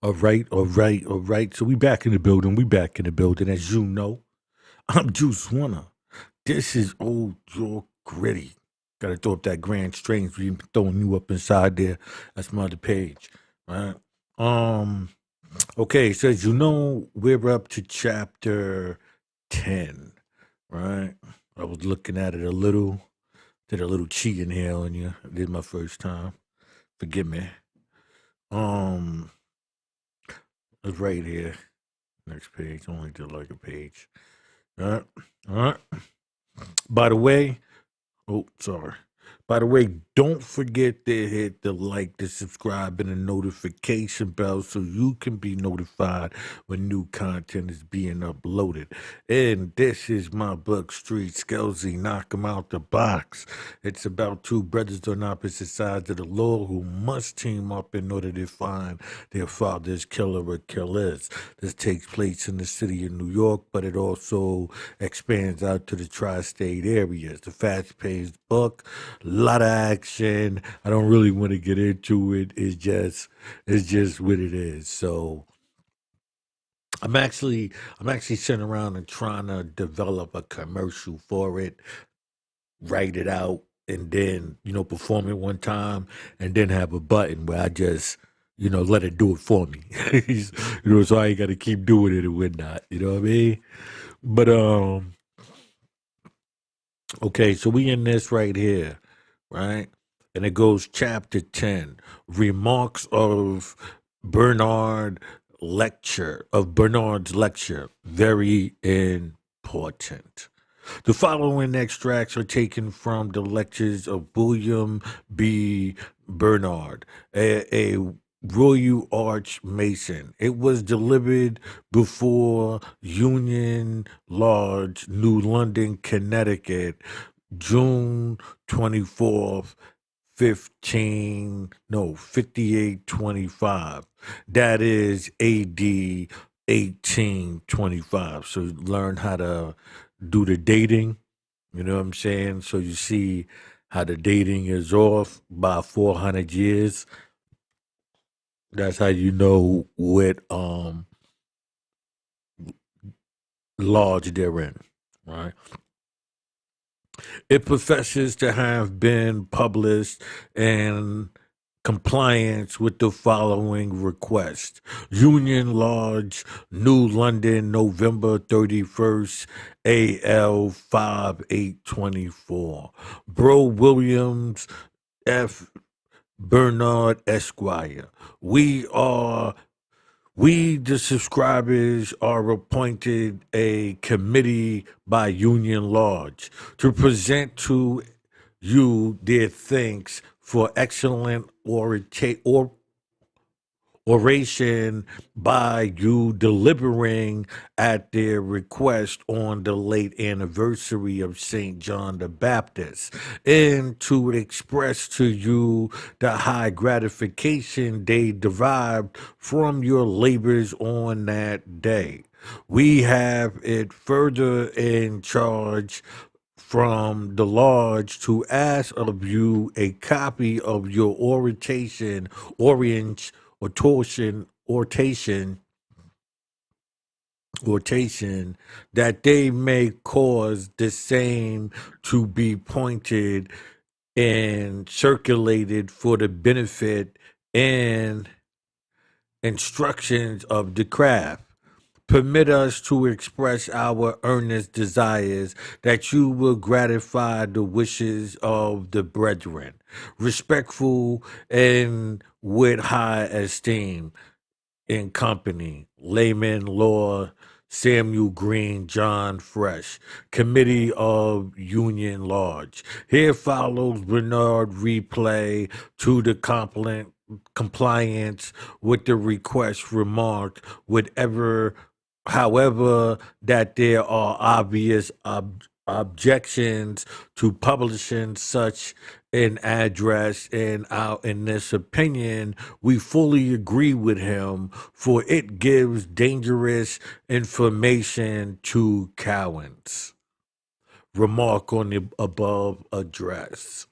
All right, all right, all right. So we back in the building. We back in the building. As you know, I'm Juice Warner. This is Old York Gritty. Gotta throw up that grand strange. We throwing you up inside there. That's my other page. Right. Um, okay, so as you know, we're up to chapter 10. Right? I was looking at it a little, did a little cheating here on you. This is my first time. Forgive me. Um, it's right here. Next page. Only did like a page. All right. All right. By the way, oh, sorry. By the way, don't forget to hit the like, the subscribe, and the notification bell so you can be notified when new content is being uploaded. And this is my book, Street Skelzy, Knock 'em Out the Box. It's about two brothers on opposite sides of the law who must team up in order to find their father's killer or killers. This takes place in the city of New York, but it also expands out to the tri-state areas. The fast-paced book, a lot of action. I don't really want to get into it. It's just what it is. So I'm actually sitting around and trying to develop a commercial for it, write it out, and then perform it one time, and then have a button where I just let it do it for me. So I ain't got to keep doing it and whatnot. You know what I mean? But okay, so we in this right here, right? And it goes chapter 10, remarks of Bernard Bernard's lecture, very important. The following extracts are taken from the lectures of William B. Bernard, a Royal Arch Mason. It was delivered before Union Lodge, New London, Connecticut, June 24th, 5825. That is AD 1825. So learn how to do the dating, you know what I'm saying? So you see how the dating is off by 400 years. That's how you know what lodge they're in, right? It professes to have been published in compliance with the following request. Union Lodge, New London, November 31st, AL 5824. Bro Williams F. Bernard Esquire. We, the subscribers, are appointed a committee by Union Lodge to present to you their thanks for excellent oration by you delivering at their request on the late anniversary of St. John the Baptist, and to express to you the high gratification they derived from your labors on that day. We have it further in charge from the lodge to ask of you a copy of your orient, ortation, ortation, that they may cause the same to be pointed and circulated for the benefit and instructions of the craft. Permit us to express our earnest desires that you will gratify the wishes of the brethren, respectful and with high esteem in company. Layman Law, Samuel Green, John Fresh, Committee of Union Lodge. Here follows Bernard replay to the compliance with the request remarked whatever however that there are obvious objections to publishing such an address, and out in this opinion we fully agree with him, for it gives dangerous information to cowards. Remark on the above address.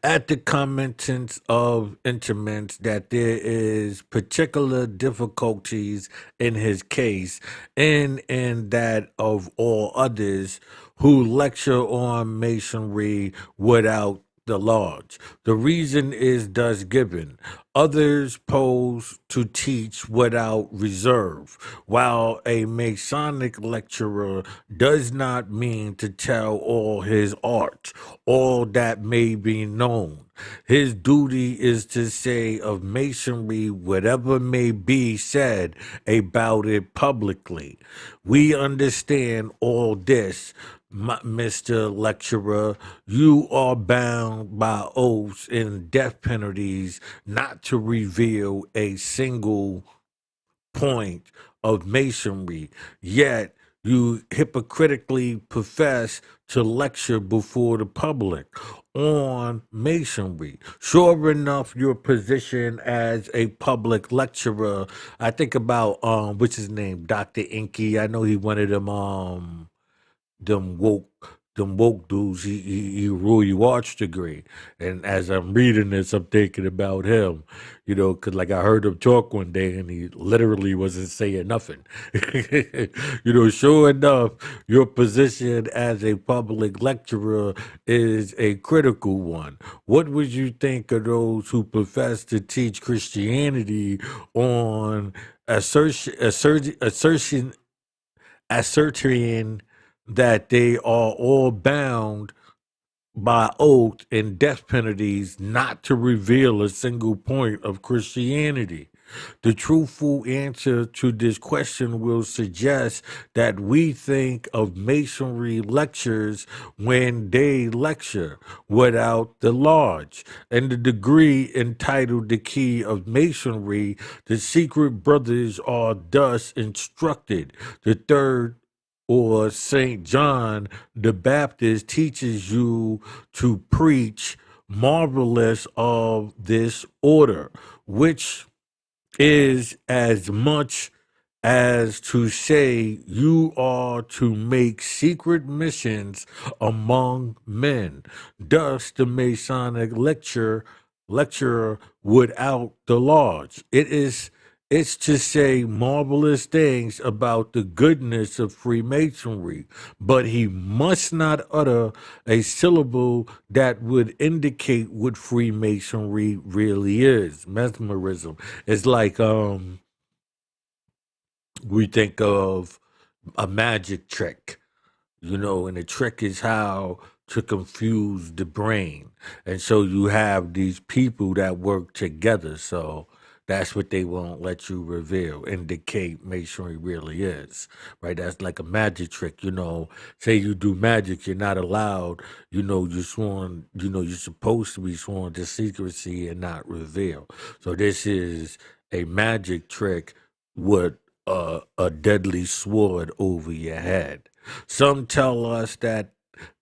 At the commencement of intiments that there is particular difficulties in his case and in that of all others who lecture on masonry without the lodge. The reason is thus given. Others pose to teach without reserve, while a Masonic lecturer does not mean to tell all his art, all that may be known. His duty is to say of Masonry whatever may be said about it publicly. We understand all this, Mr. Lecturer. You are bound by oaths and death penalties not to reveal a single point of masonry, yet you hypocritically profess to lecture before the public on masonry. Sure enough, your position as a public lecturer, I think about what's his name, Dr. Inky. I know he wanted them woke dudes. He rule you arts degree, and as I'm reading this, I'm thinking about him, because like I heard him talk one day, and he literally wasn't saying nothing. Sure enough, your position as a public lecturer is a critical one. What would you think of those who profess to teach Christianity on asserting that they are all bound by oath and death penalties not to reveal a single point of Christianity? The truthful answer to this question will suggest that we think of masonry lectures when they lecture without the lodge. And the degree entitled The Key of Masonry, the secret brothers are thus instructed. The third, or St. John the Baptist, teaches you to preach marvelous of this order, which is as much as to say you are to make secret missions among men. Thus, the Masonic lecturer without the lodge. It's to say marvelous things about the goodness of Freemasonry, but he must not utter a syllable that would indicate what Freemasonry really is. Mesmerism. It's like we think of a magic trick, and the trick is how to confuse the brain. And so you have these people that work together. So that's what they won't let you reveal, indicate masonry really is, right? That's like a magic trick, Say you do magic, you're not allowed, you're sworn, you're supposed to be sworn to secrecy and not reveal. So this is a magic trick with a deadly sword over your head. Some tell us that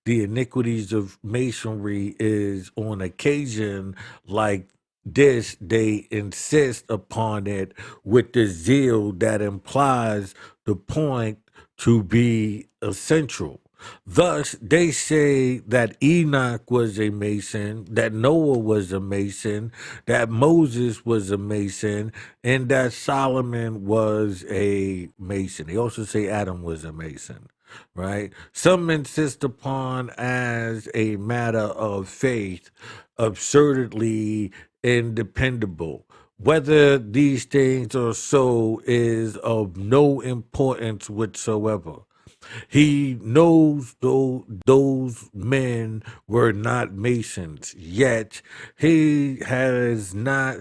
the iniquities of masonry is on occasion like this, they insist upon it with the zeal that implies the point to be essential. Thus, they say that Enoch was a Mason, that Noah was a Mason, that Moses was a Mason, and that Solomon was a Mason. They also say Adam was a Mason, right? Some insist upon as a matter of faith, absurdly independable. Whether these things are so is of no importance whatsoever. He knows those men were not Masons, yet he has not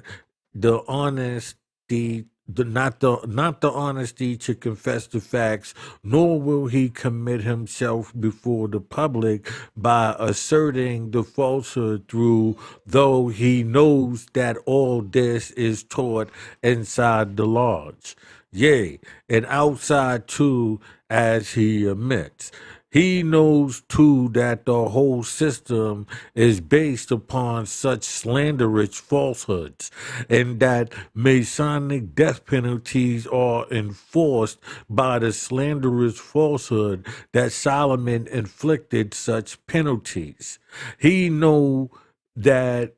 the honesty not the honesty to confess the facts, nor will he commit himself before the public by asserting the falsehood through, though he knows that all this is taught inside the lodge. Yea, and outside too, as he admits. He knows too that the whole system is based upon such slanderous falsehoods, and that Masonic death penalties are enforced by the slanderous falsehood that Solomon inflicted such penalties. He know that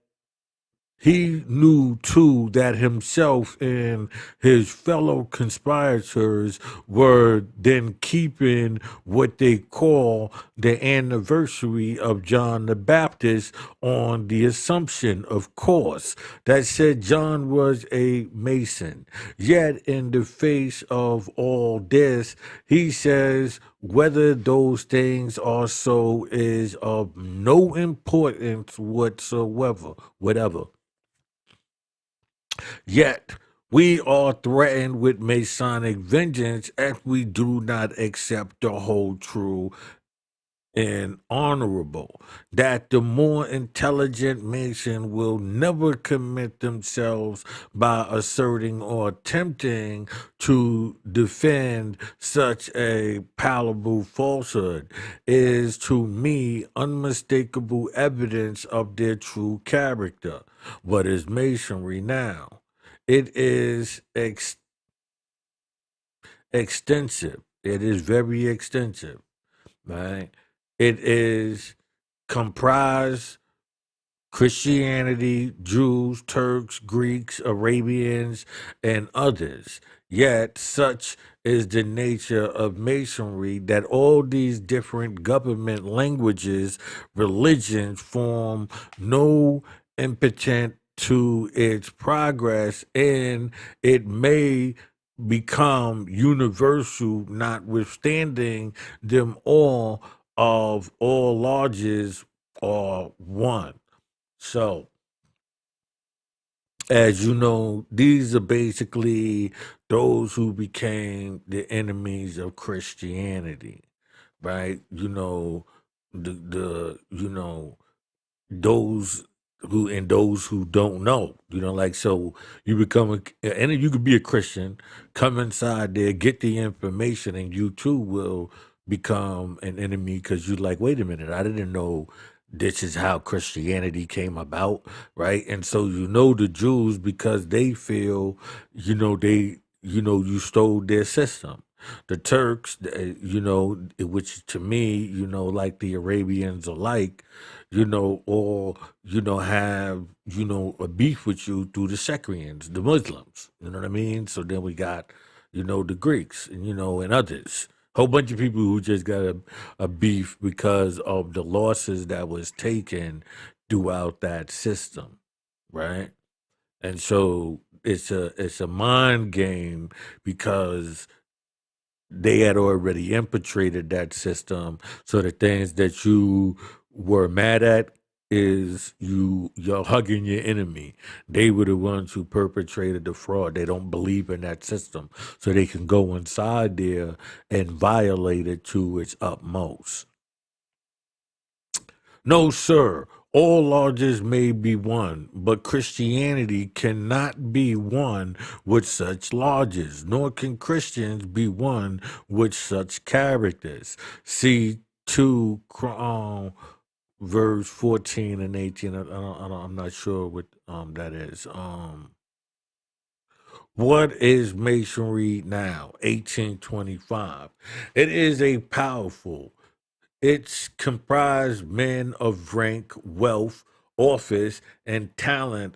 he knew too that himself and his fellow conspirators were then keeping what they call the anniversary of John the Baptist on the assumption, of course, that said John was a Mason. Yet, in the face of all this, he says whether those things are so is of no importance whatsoever, whatever. Yet we are threatened with Masonic vengeance if we do not accept the whole true and honorable, that the more intelligent Mason will never commit themselves by asserting or attempting to defend such a palatable falsehood is to me unmistakable evidence of their true character. What is Masonry now? It is extensive. It is very extensive, right? It is comprised Christianity, Jews, Turks, Greeks, Arabians, and others. Yet, such is the nature of Masonry that all these different government languages, religions form no impetent to its progress, and it may become universal, notwithstanding them all of all lodges are one. So, as you know, these are basically those who became the enemies of Christianity, right? The those those who don't know, like, so you become and you could be a Christian, come inside there, get the information, and you too will become an enemy because you're like, wait a minute, I didn't know this is how Christianity came about, right? And so the Jews, because they feel, you stole their system. The Turks, which to me, like the Arabians alike, or have a beef with you through the Syrians, the Muslims. You know what I mean? So then we got the Greeks, and others. Whole bunch of people who just got a beef because of the losses that was taken throughout that system, right? And so it's a mind game because they had already infiltrated that system. So the things that you were mad at is you're hugging your enemy. They were the ones who perpetrated the fraud. They don't believe in that system. So they can go inside there and violate it to its utmost. No, sir. All lodges may be one, but Christianity cannot be one with such lodges, nor can Christians be one with such characters. See 2 verse 14 and 18. I'm not sure what that is. What is Masonry now? 1825. It is a powerful, it's comprised men of rank, wealth, office, and talent,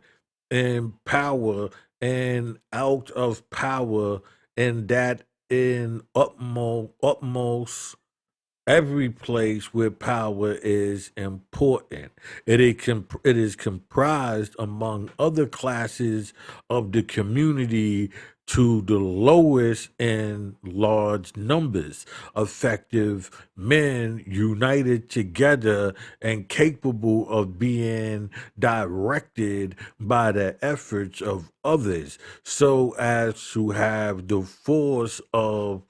and power, and out of power, and that in utmost every place where power is important. It is comprised among other classes of the community to the lowest in large numbers, effective men united together and capable of being directed by the efforts of others so as to have the force of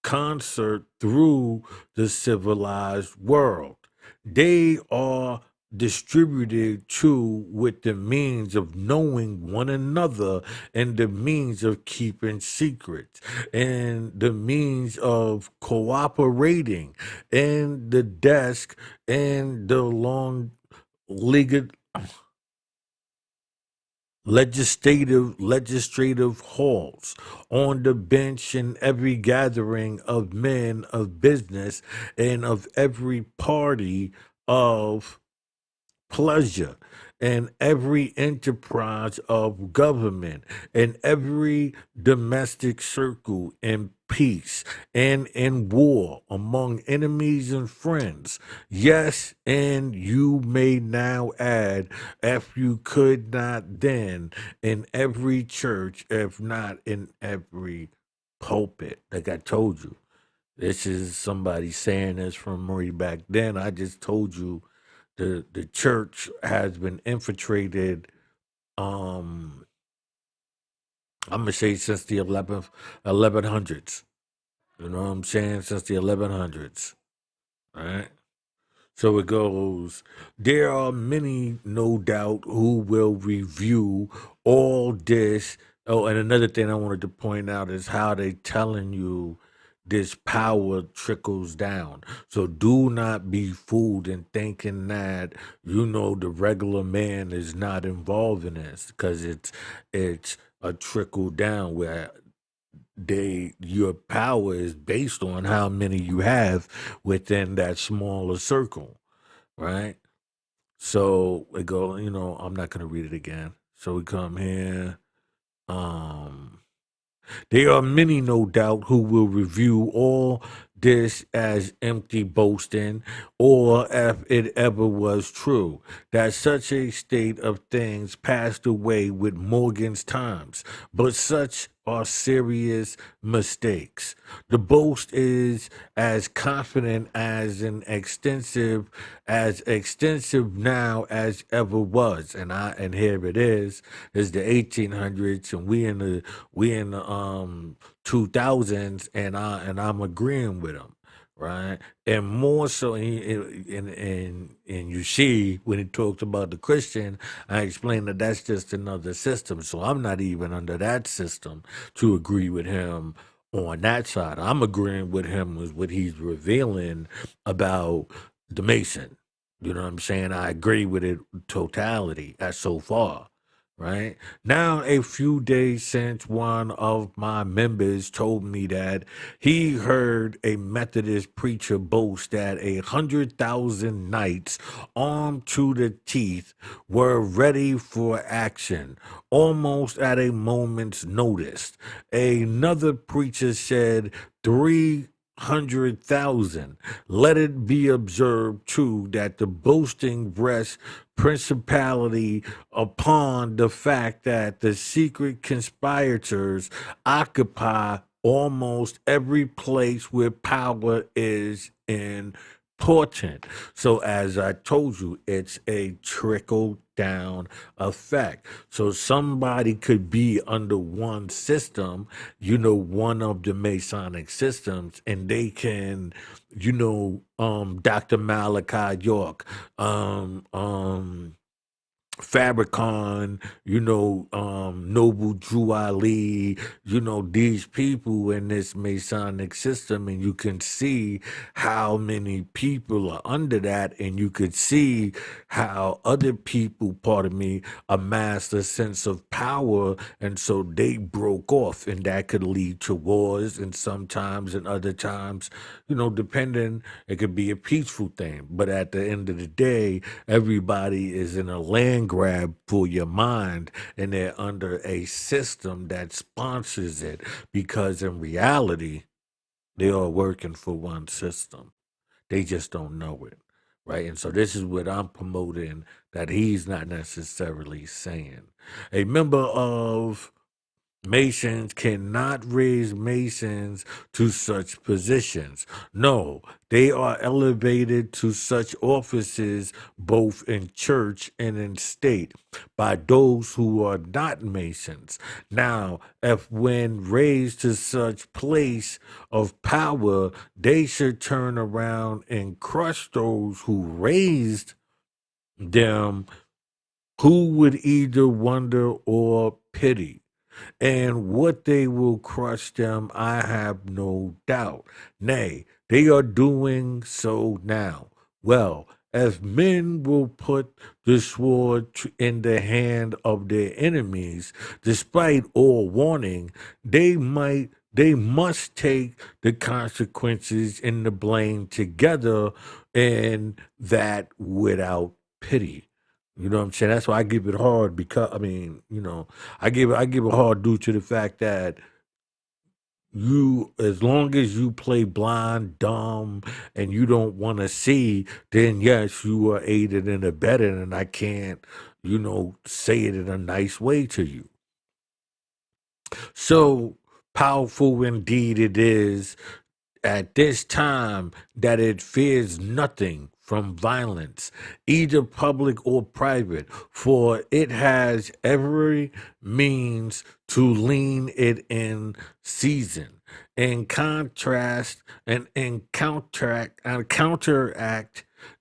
concert through the civilized world. They are distributed too with the means of knowing one another and the means of keeping secrets and the means of cooperating and the desk and the long legged legislative halls, on the bench in every gathering of men of business and of every party of pleasure, in every enterprise of government, in every domestic circle, in peace and in war, among enemies and friends. Yes, and you may now add, if you could not then, in every church, if not in every pulpit. Like I told you, this is somebody saying this from way back then. I just told you the church has been infiltrated. Um, I'm gonna say since the 1100s. You know what I'm saying? Since the 1100s, right? So it goes, there are many, no doubt, who will review all this. Oh, and another thing I wanted to point out is how they telling you this power trickles down. So do not be fooled in thinking that, the regular man is not involved in this, because it's a trickle down where your power is based on how many you have within that smaller circle, right? So we go, I'm not gonna read it again. So we come here. Um there are many, no doubt, who will review all this as empty boasting, or if it ever was true, that such a state of things passed away with Morgan's times. But such are serious mistakes. The boast is as confident as extensive now as ever was. And here it is the 1800s, and we in the 2000s, and I'm agreeing with him, right? And more so, and you see when he talks about the Christian, I explained that that's just another system. So I'm not even under that system to agree with him on that side. I'm agreeing with him with what he's revealing about the Mason. You know what I'm saying? I agree with it totality as so far, right? Now, a few days since, one of my members told me that he heard a Methodist preacher boast that 100,000 knights armed to the teeth were ready for action, almost at a moment's notice. Another preacher said 300,000. Let it be observed, too, that the boasting rests principality upon the fact that the secret conspirators occupy almost every place where power is important. So, as I told you, it's a trickle down effect. So, somebody could be under one system, one of the Masonic systems, and they can, Dr. Malachi York, Farrakhan, Noble Drew Ali, these people in this Masonic system, and you can see how many people are under that, and you could see how other people, pardon me, amassed a sense of power, and so they broke off, and that could lead to wars, and sometimes, and other times, depending, it could be a peaceful thing, but at the end of the day, everybody is in a land grab for your mind, and they're under a system that sponsors it, because in reality, they are working for one system. They just don't know it, right? And so this is what I'm promoting that he's not necessarily saying. A member of Masons cannot raise Masons to such positions. No, they are elevated to such offices both in church and in state by those who are not Masons. Now, if when raised to such place of power, they should turn around and crush those who raised them, who would either wonder or pity. And what they will crush them, I have no doubt. Nay, they are doing so now. Well, as men will put the sword in the hand of their enemies, despite all warning, they must take the consequences and the blame together, and that without pity. You know what I'm saying? That's why I give it hard because I mean, I give it hard due to the fact that you as long as you play blind, dumb, and you don't want to see, then yes, you are aided and abetted, and I can't, say it in a nice way to you. So powerful indeed it is at this time that it fears nothing from violence, either public or private, for it has every means to lean it in season. In contrast and counteract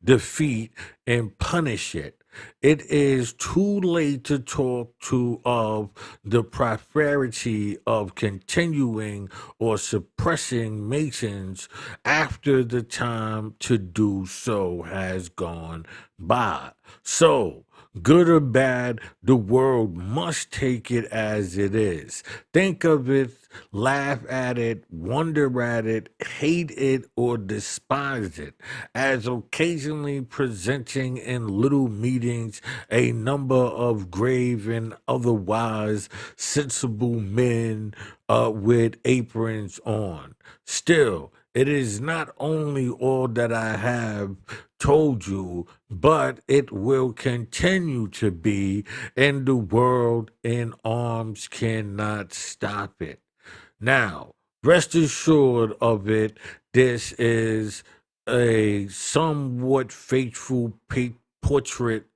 defeat and punish it. It is too late to talk to of the prosperity of continuing or suppressing Masons after the time to do so has gone by. So, good or bad, the world must take it as it is. Think of it, laugh at it, wonder at it, hate it, or despise it, as occasionally presenting in little meetings a number of grave and otherwise sensible men with aprons on. Still, it is not only all that I have told you, but it will continue to be, and the world in arms cannot stop it. Now, rest assured of it, this is a somewhat faithful portrait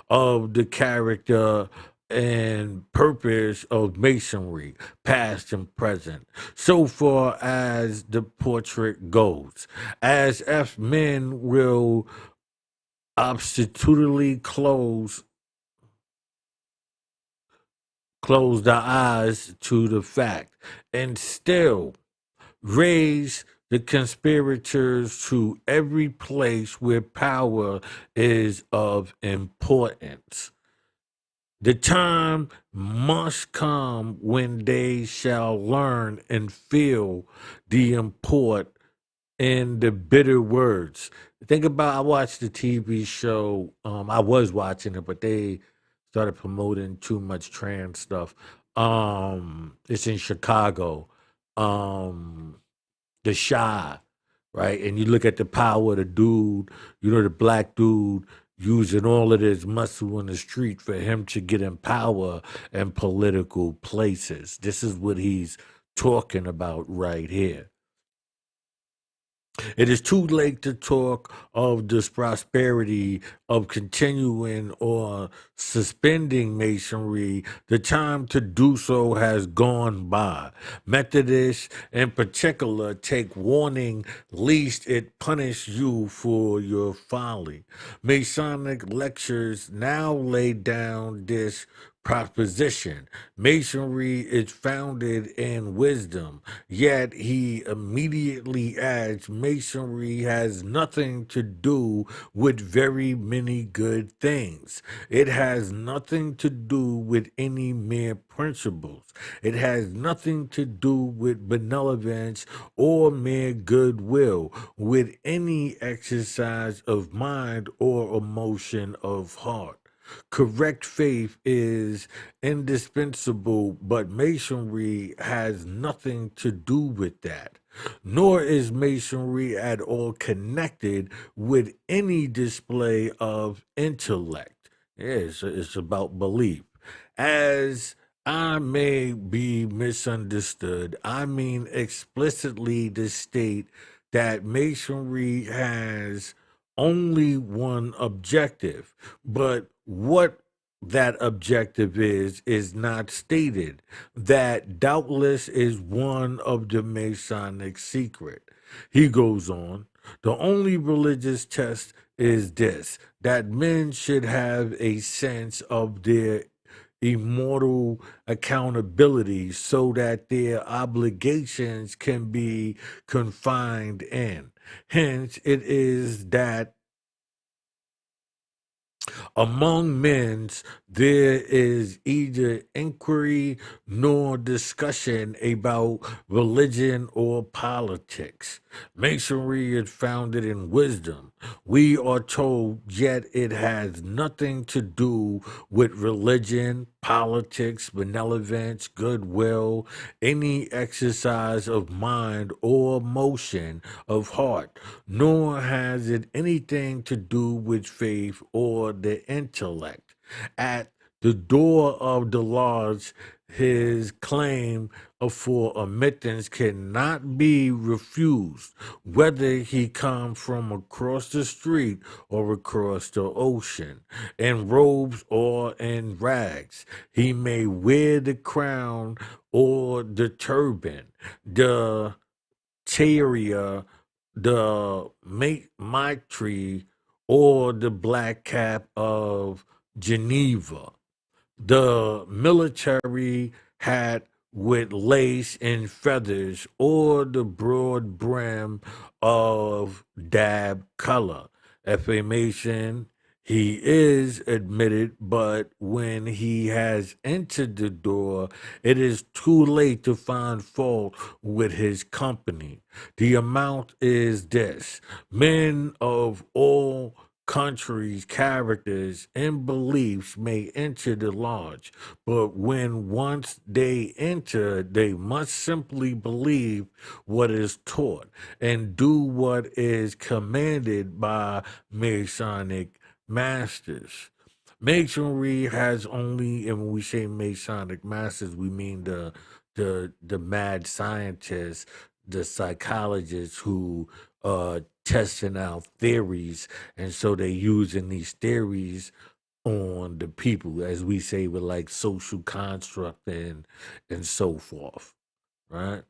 of the character and purpose of Masonry, past and present, so far as the portrait goes. As if men will obstinately close their eyes to the fact and still raise the conspirators to every place where power is of importance. The time must come when they shall learn and feel the import in the bitter words. Think about I watched the TV show. I was watching it, but they started promoting too much trans stuff. It's in Chicago. Um, the Shy, right? And you look at the power of the dude, the black dude using all of this muscle in the street for him to get in power and political places. This is what he's talking about right here. It is too late to talk of this prosperity of continuing or suspending masonry. The time to do so has gone by. Methodists in particular take warning lest it punish you for your folly. Masonic lectures now lay down this proposition. Masonry is founded in wisdom, yet he immediately adds Masonry has nothing to do with very many good things. It has nothing to do with any mere principles. It has nothing to do with benevolence or mere goodwill, with any exercise of mind or emotion of heart. Correct faith is indispensable, but masonry has nothing to do with that. Nor is masonry at all connected with any display of intellect. Yes, it's about belief. As I may be misunderstood, I mean explicitly to state that masonry has only one objective, but what that objective is not stated. That doubtless is one of the Masonic secret. He goes on, the only religious test is this, that men should have a sense of their immortal accountability so that their obligations can be confined in. Hence, it is that Among men's, there is either inquiry nor discussion about religion or politics. Masonry is founded in wisdom. We are told, yet it has nothing to do with religion, politics, benevolence, goodwill, any exercise of mind or motion of heart, nor has it anything to do with faith or the intellect. At the door of the lodge, his claim for admittance cannot be refused, whether he come from across the street or across the ocean, in robes or in rags. He may wear the crown or the turban, the Tyria, the Mitre, or the black cap of Geneva, the military hat with lace and feathers, or the broad brim of dab color. Affirmation, he is admitted, but when he has entered the door, it is too late to find fault with his company. The amount is this: men of all countries, characters, and beliefs may enter the lodge, but when once they enter, they must simply believe what is taught and do what is commanded by Masonic masters. Masonry has only, and when we say Masonic masters, we mean the mad scientists, the psychologists who testing out theories, and so they're using these theories on the people, as we say, with like social construct and so forth, right?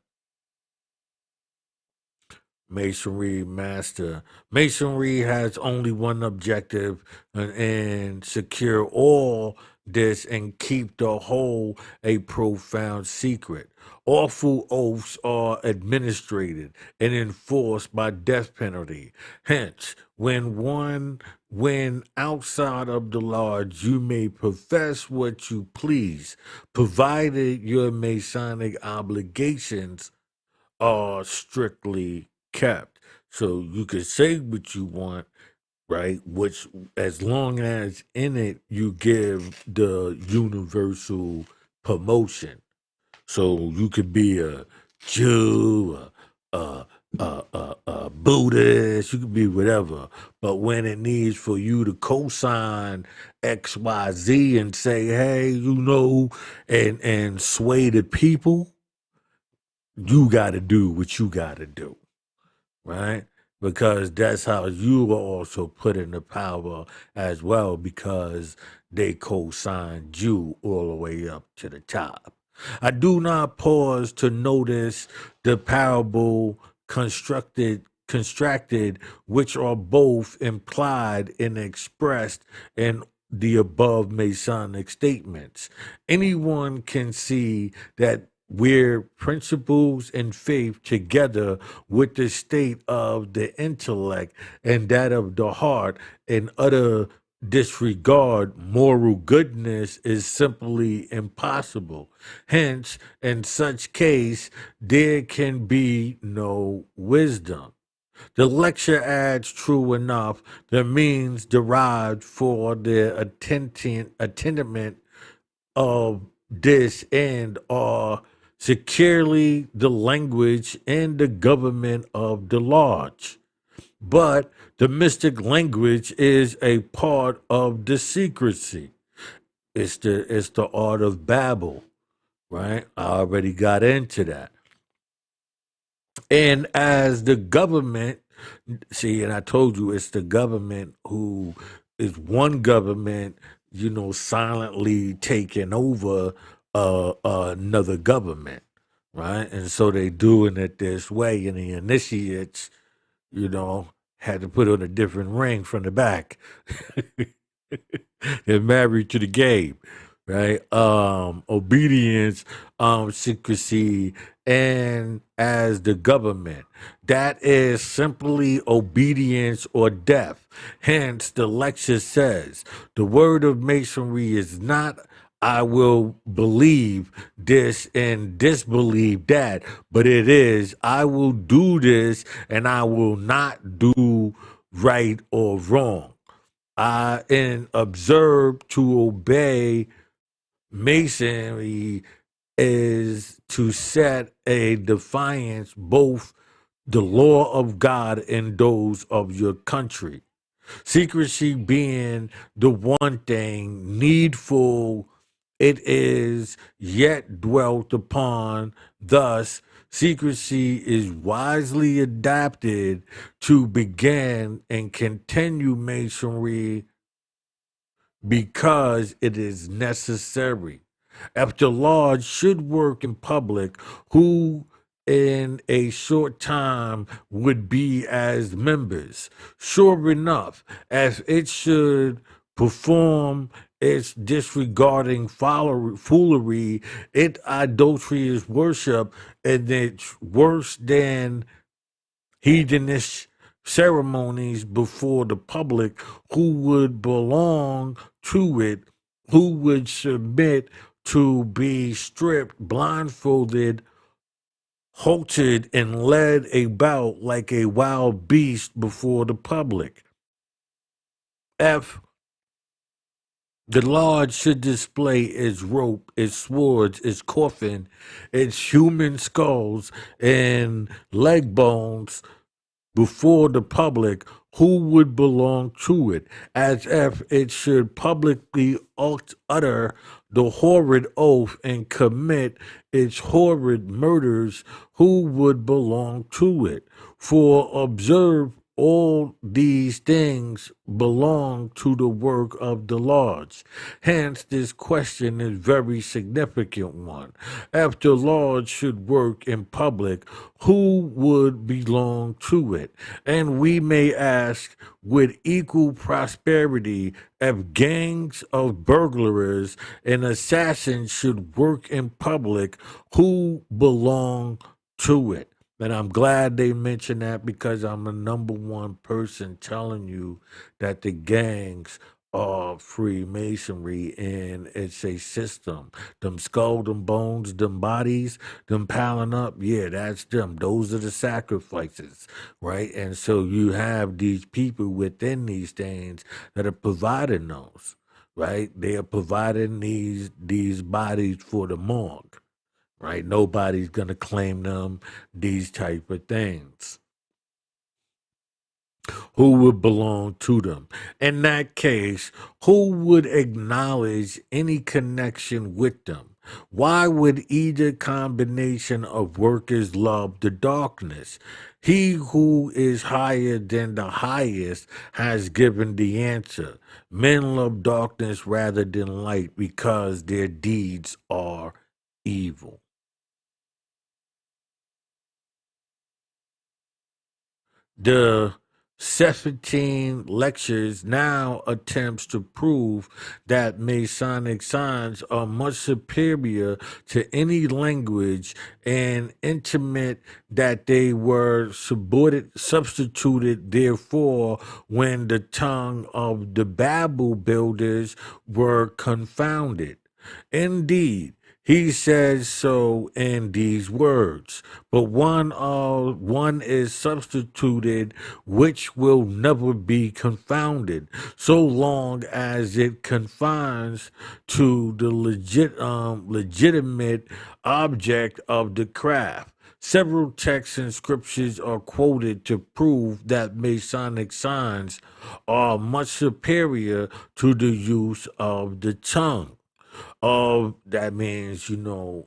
Masonry master. Masonry has only one objective, and secure all this and keep the whole a profound secret. Awful oaths are administered and enforced by death penalty. Hence, when outside of the lodge you may profess what you please, provided your Masonic obligations are strictly kept. So you can say what you want, right? Which, as long as in it you give the universal promotion. So you could be a Jew, a Buddhist, you could be whatever. But when it needs for you to co-sign XYZ and say, hey, and sway the people, you got to do what you got to do, right? Because that's how you are also put in the power as well, because they co-signed you all the way up to the top. I do not pause to notice the parable constructed, which are both implied and expressed in the above Masonic statements. Anyone can see that where principles and faith together with the state of the intellect and that of the heart and utter disregard moral goodness is simply impossible. Hence, in such case, there can be no wisdom. The lecture adds, true enough, the means derived for the attainment of this end are securely the language and the government of the lodge. But the mystic language is a part of the secrecy. It's the art of Babel, right? I already got into that. And as the government, see, and I told you it's the government who is one government, silently taking over another government, right? And so they doing it this way, and the initiates, you know, had to put on a different ring from the back. They're married to the game, right? Obedience, secrecy, and as the government. That is simply obedience or death. Hence, the lecture says the word of masonry is not I will believe this and disbelieve that, but it is I will do this and I will not do right or wrong. I and observe to obey masonry is to set a defiance both the law of God and those of your country. Secrecy being the one thing needful, it is yet dwelt upon. Thus, secrecy is wisely adapted to begin and continue masonry because it is necessary. If the Lord should work in public, who in a short time would be as members? Sure enough, as it should perform its disregarding foolery, it idolatrous worship, and it's worse than heathenish ceremonies before the public who would belong to it, who would submit to be stripped, blindfolded, halted, and led about like a wild beast before the public. F. The Lord should display its rope, its swords, its coffin, its human skulls, and leg bones before the public who would belong to it, as if it should publicly utter the horrid oath and commit its horrid murders who would belong to it. For observe, all these things belong to the work of the Lords. Hence, this question is very significant one. If the Lord should work in public, who would belong to it? And we may ask with equal prosperity if gangs of burglars and assassins should work in public, who belong to it? And I'm glad they mentioned that because I'm the number one person telling you that the gangs are Freemasonry and it's a system. Them skull, them bones, them bodies, them piling up, yeah, that's them. Those are the sacrifices, right? And so you have these people within these things that are providing those, right? They are providing these bodies for the morgue, right? Nobody's gonna claim them, these type of things. Who would belong to them? In that case, who would acknowledge any connection with them? Why would either combination of workers love the darkness? He who is higher than the highest has given the answer. Men love darkness rather than light because their deeds are evil. The Sephatine lectures now attempts to prove that Masonic signs are much superior to any language and intimate that they were substituted therefore when the tongue of the Babel builders were confounded. Indeed, he says so in these words, but one is substituted which will never be confounded, so long as it confines to the legitimate object of the craft. Several texts and scriptures are quoted to prove that Masonic signs are much superior to the use of the tongue. That means, you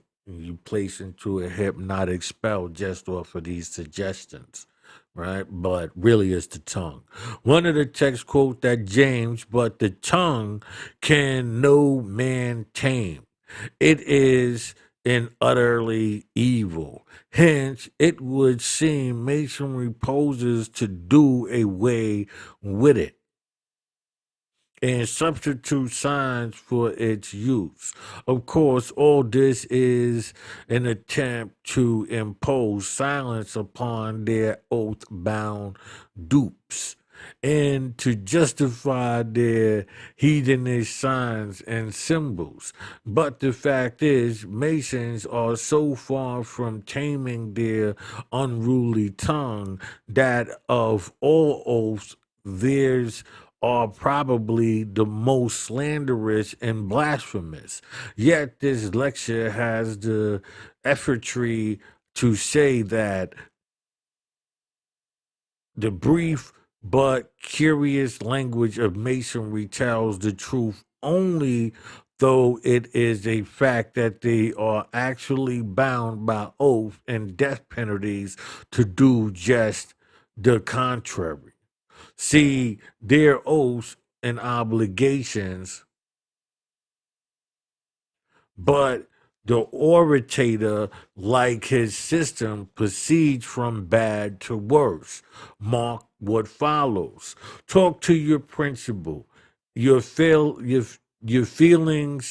place into a hypnotic spell just off of these suggestions, right? But really it's the tongue. One of the texts quote that James, but the tongue can no man tame. It is an utterly evil. Hence, it would seem Masonry poses to do away with it. and substitute signs for its use. Of course, all this is an attempt to impose silence upon their oath bound dupes and to justify their heathenish signs and symbols. But the fact is, Masons are so far from taming their unruly tongue that of all oaths, theirs are probably the most slanderous and blasphemous. Yet this lecture has the effortry to say that the brief but curious language of Masonry tells the truth only, though it is a fact that they are actually bound by oath and death penalties to do just the contrary. See, their oaths and obligations, but the orator, like his system, proceeds from bad to worse. Mark what follows. Talk to your principal, your feelings,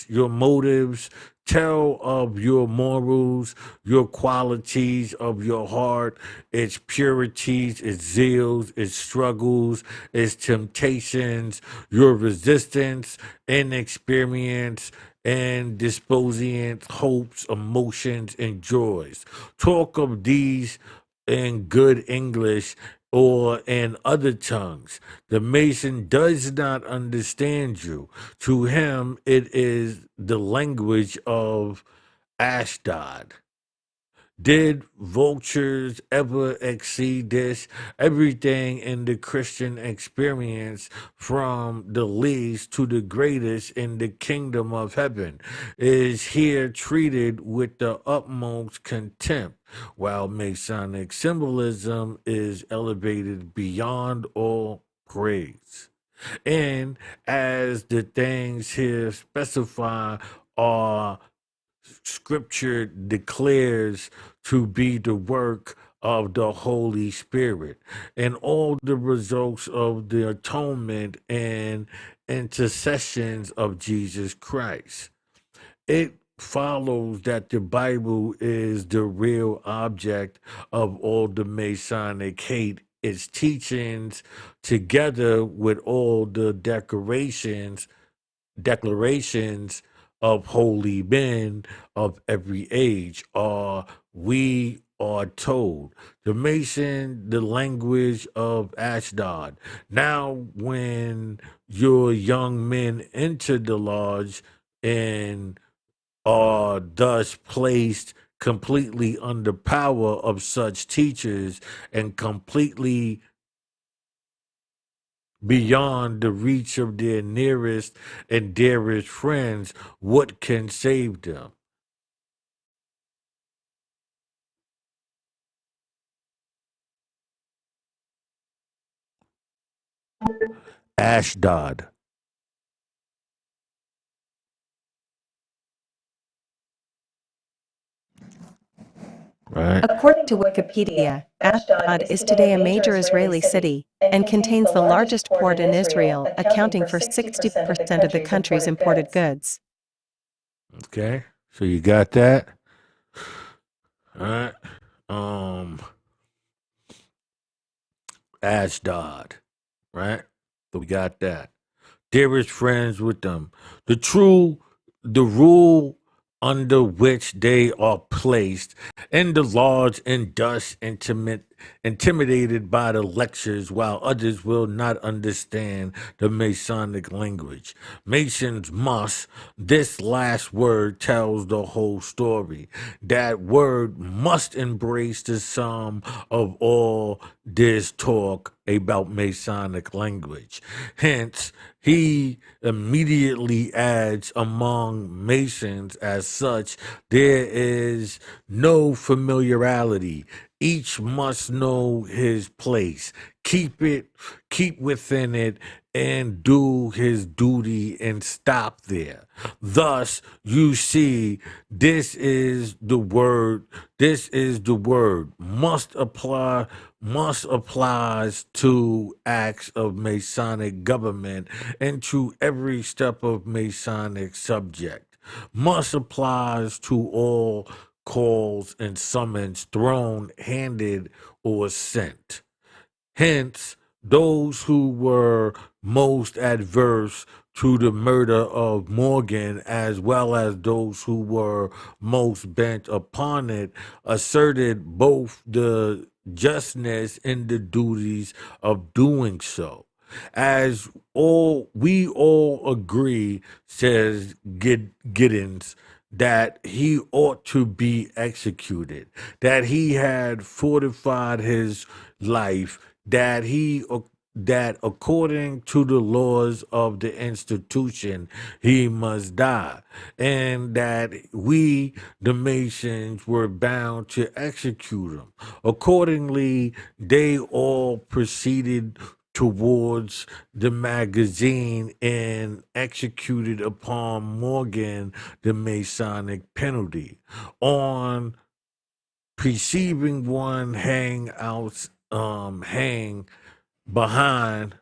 your motives. Tell of your morals, your qualities of your heart, its purities, its zeals, its struggles, its temptations, your resistance, inexperience, and disposient hopes, emotions, and joys. Talk of these in good English or in other tongues. The Mason does not understand you. To him, it is the language of Ashdod. Did vultures ever exceed this? Everything in the Christian experience, from the least to the greatest in the kingdom of heaven, is here treated with the utmost contempt, while Masonic symbolism is elevated beyond all praise. And as the things here specify are scripture declares to be the work of the Holy Spirit and all the results of the atonement and intercessions of Jesus Christ. It follows that the Bible is the real object of all the Masonic hate. Its teachings, together with all the declarations of holy men of every age, are, we are told, the Mason, the language of Ashdod. Now, when your young men enter the lodge and are thus placed completely under power of such teachers and completely beyond the reach of their nearest and dearest friends, what can save them? Ashdod, right? According to Wikipedia, Ashdod is today a major Israeli city and contains the largest port in Israel, accounting for 60% of the country's imported goods. Okay, so you got that, all right? Um, Ashdod, right? So we got that. Dearest friends with them. The rule under which they are placed in the lodge and thus intimidated by the lectures, while others will not understand the Masonic language. Masons must, this last word tells the whole story. That word must embrace the sum of all this talk about Masonic language. Hence, he immediately adds, among Masons as such, there is no familiarity. Each must know his place, keep within it, and do his duty and stop there. Thus, you see, this is the word must apply must applies to acts of Masonic government and to every step of Masonic subject. Must applies to all calls and summons thrown, handed, or sent. Hence, those who were most adverse to the murder of Morgan, as well as those who were most bent upon it, asserted both the justness and the duties of doing so. As all we all agree, says Giddens, that he ought to be executed, that he had fortified his life, that according to the laws of the institution he must die, and that we the Masons were bound to execute him. Accordingly, they all proceeded towards the magazine and executed upon Morgan the Masonic penalty. On perceiving one hang behind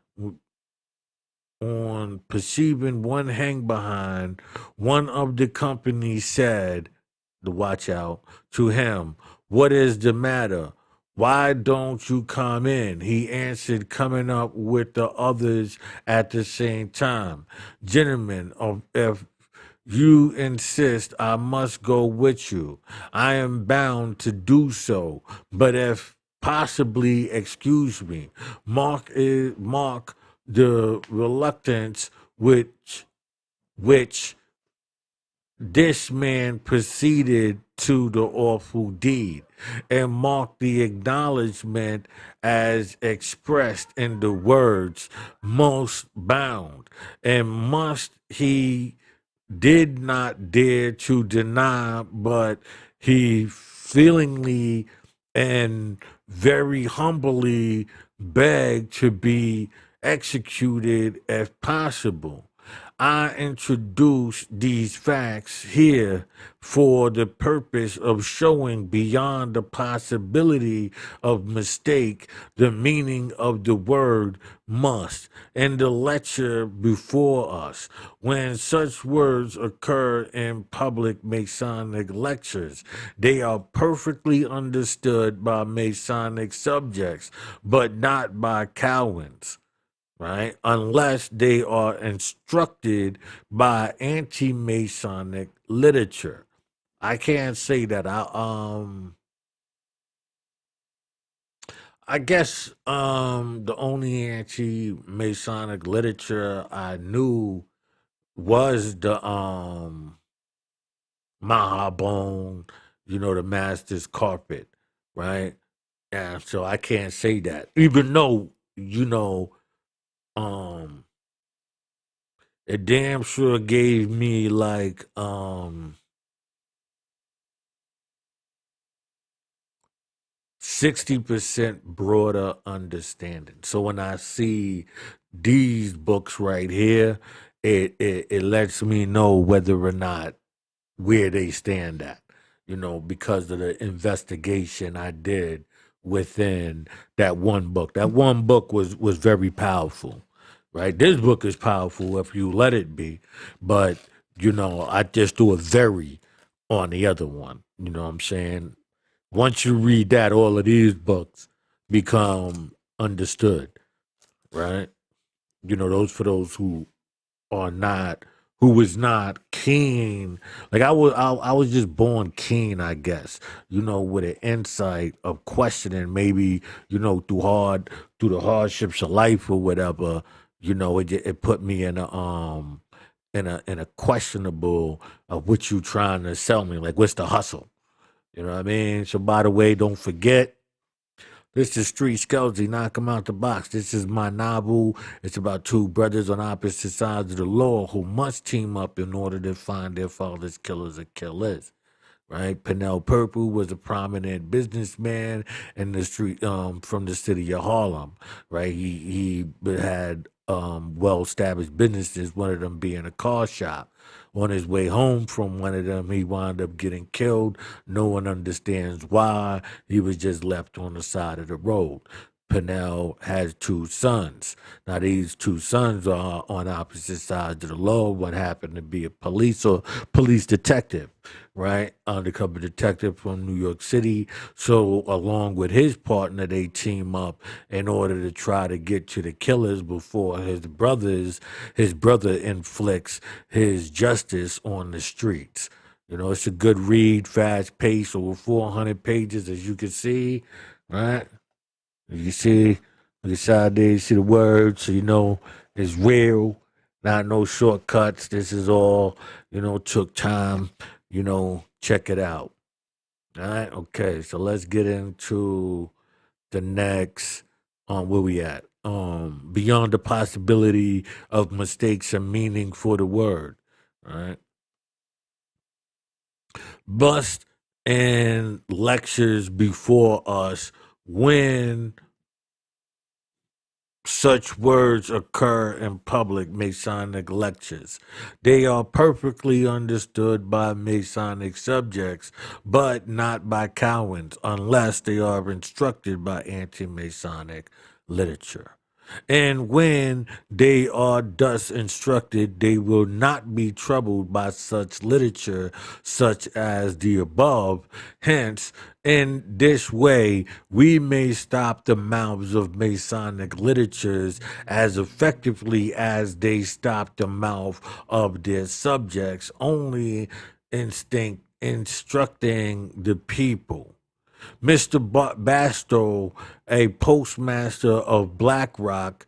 on perceiving one hang behind, one of the company said, the watch out, to him, "What is the matter? Why don't you come in?" He answered, coming up with the others at the same time. "Gentlemen, if you insist, I must go with you. I am bound to do so, but if possibly excuse me. Mark the reluctance which this man proceeded to the awful deed, and mark the acknowledgment as expressed in the words most bound, and must he did not dare to deny, but he feelingly and very humbly begged to be executed if possible. I introduce these facts here for the purpose of showing beyond the possibility of mistake the meaning of the word must in the lecture before us. When such words occur in public Masonic lectures, they are perfectly understood by Masonic subjects, but not by Cowans, right? Unless they are instructed by anti-Masonic literature. I can't say that. I guess the only anti-Masonic literature I knew was the Mahabone, the Master's Carpet, right? And so I can't say that. Even though, um it damn sure gave me like 60% broader understanding. So when I see these books right here, it lets me know whether or not where they stand at, because of the investigation I did within that one book. That one book was very powerful, right? This book is powerful if you let it be, but I just do a very on the other one. You know what I'm saying? Once you read that, all of these books become understood, right? Those for those are not who was not keen. Like I was just born keen, I guess, with an insight of questioning, maybe, through the hardships of life or whatever. It put me in a questionable of what you trying to sell me. Like, what's the hustle? You know what I mean? So by the way, don't forget, this is Street Skelzy, Knock 'em Out the Box. This is my novel. It's about two brothers on opposite sides of the law who must team up in order to find their father's killers or killers. right? Pernell Purple was a prominent businessman in the street from the city of Harlem, right? He had well-established businesses, one of them being a car shop. On his way home from one of them, he wound up getting killed. No one understands why. He was just left on the side of the road. Pennell has two sons. Now, these two sons are on opposite sides of the law. One happened to be a police detective, right? Undercover detective from New York City. So, along with his partner, they team up in order to try to get to the killers before his brother inflicts his justice on the streets. You know, it's a good read, fast pace, over 400 pages, as you can see, right? You see, on the side there, you see the words, so you know it's real, not no shortcuts. This is all, took time, check it out. All right, okay, so let's get into the next, where we at? Beyond the possibility of mistakes and meaning for the word, all right? Bust and lectures before us when such words occur in public Masonic lectures. They are perfectly understood by Masonic subjects, but not by Cowans unless they are instructed by anti Masonic literature. And when they are thus instructed, they will not be troubled by such literature, such as the above. Hence, in this way, we may stop the mouths of Masonic literatures as effectively as they stop the mouth of their subjects, only instructing the people. Mr. Bastow, a postmaster of BlackRock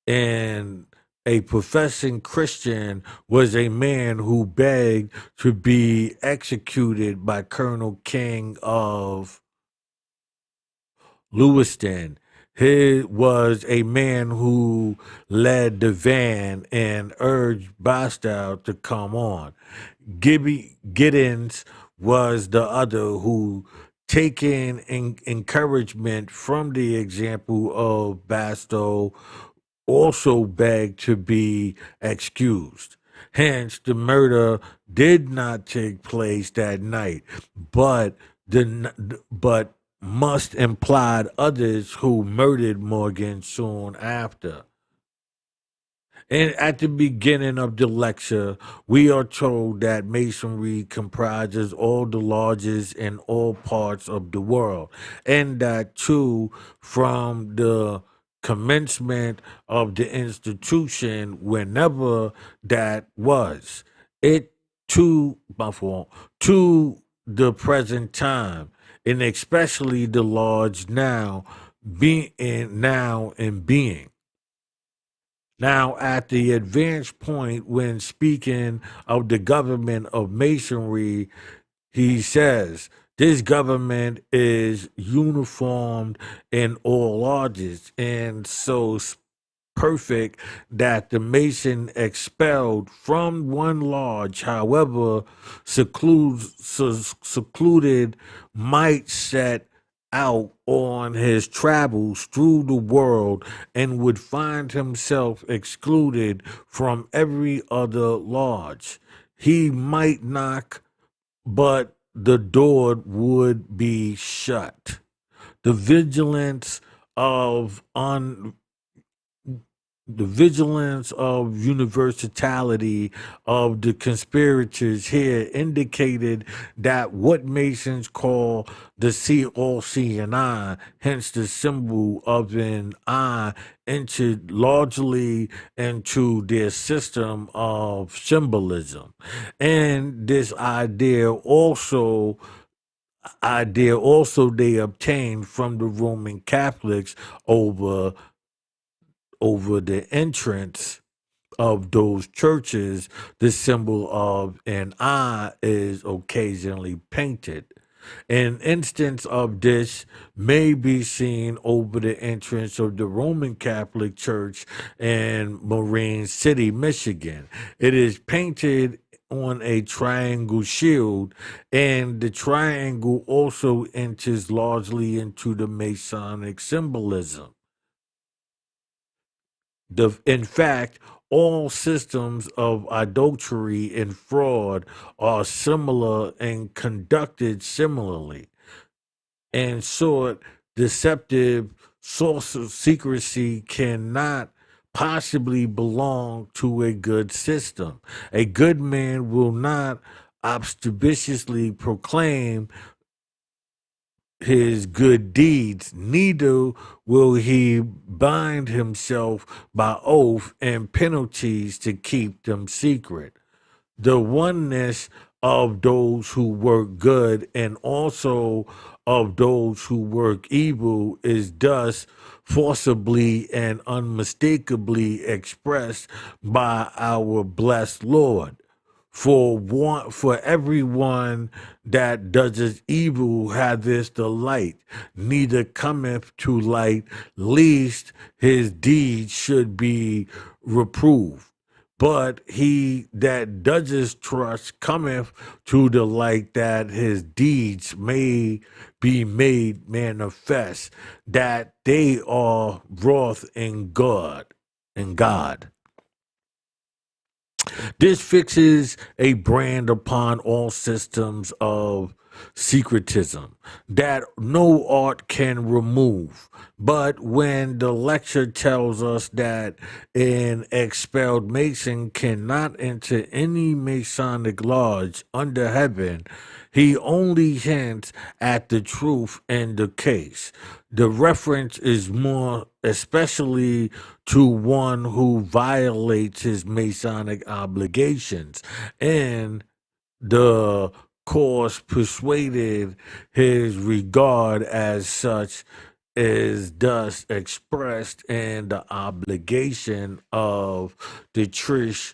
and a professing Christian, was a man who begged to be executed by Colonel King of Lewiston. He was a man who led the van and urged Bastow to come on. Gibby Giddens was the other who, taking encouragement from the example of Bastow, also begged to be excused. Hence, the murder did not take place that night, but but must implied others who murdered Morgan soon after. And at the beginning of the lecture, we are told that Masonry comprises all the lodges in all parts of the world, and that too, from the commencement of the institution, whenever that was, it to my fault, to the present time, and especially the lodge now in being. Now, at the advanced point, when speaking of the government of Masonry, he says, this government is uniformed in all lodges and so perfect that the Mason expelled from one lodge, however secluded, might set out on his travels through the world and would find himself excluded from every other lodge. He might knock, but the door would be shut. The vigilance of un the vigilance of universality of the conspirators here indicated that what Masons call the see all seeing eye, hence the symbol of an eye, entered largely into their system of symbolism. And this idea also they obtained from the Roman Catholics over the entrance of those churches. The symbol of an eye is occasionally painted. An instance of this may be seen over the entrance of the Roman Catholic Church in Marine City, Michigan. It is painted on a triangle shield, and the triangle also enters largely into the Masonic symbolism. In fact, all systems of adultery and fraud are similar and conducted similarly. And short, deceptive source of secrecy cannot possibly belong to a good system. A good man will not obstropiciously proclaim his good deeds, neither will he bind himself by oath and penalties to keep them secret. The oneness of those who work good and also of those who work evil is thus forcibly and unmistakably expressed by our blessed Lord. For everyone that does evil hath the light, neither cometh to light, lest his deeds should be reproved. But he that does trust cometh to the light, that his deeds may be made manifest, that they are wrought in God. In God. This fixes a brand upon all systems of secretism that no art can remove. But when the lecture tells us that an expelled Mason cannot enter any Masonic lodge under heaven, he only hints at the truth in the case. The reference is more especially to one who violates his Masonic obligations, and the course persuaded his regard as such is thus expressed in the obligation of the Trish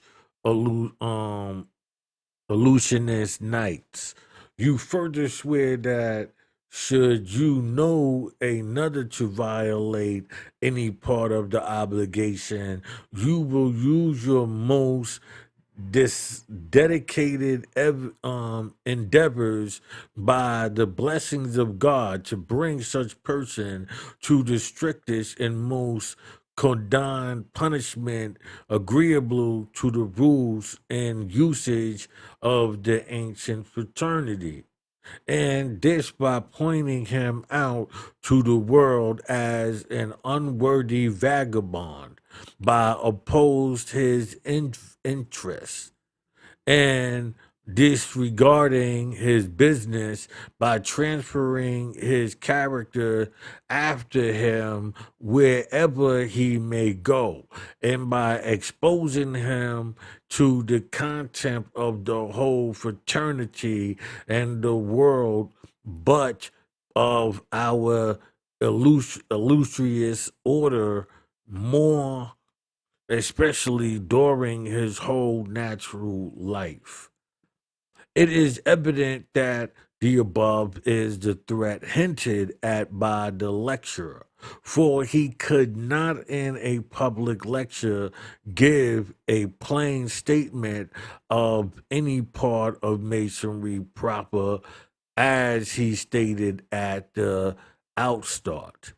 illusionist knights. You further swear that should you know another to violate any part of the obligation, you will use your most dedicated endeavors by the blessings of God to bring such person to the strictest and most condoned punishment agreeable to the rules and usage of the ancient fraternity, and this by pointing him out to the world as an unworthy vagabond, by opposed his interests, and disregarding his business by transferring his character after him wherever he may go, and by exposing him to the contempt of the whole fraternity and the world, but of our illustrious order more especially during his whole natural life. It is evident that the above is the threat hinted at by the lecturer, for he could not in a public lecture give a plain statement of any part of Masonry proper as he stated at the outstart,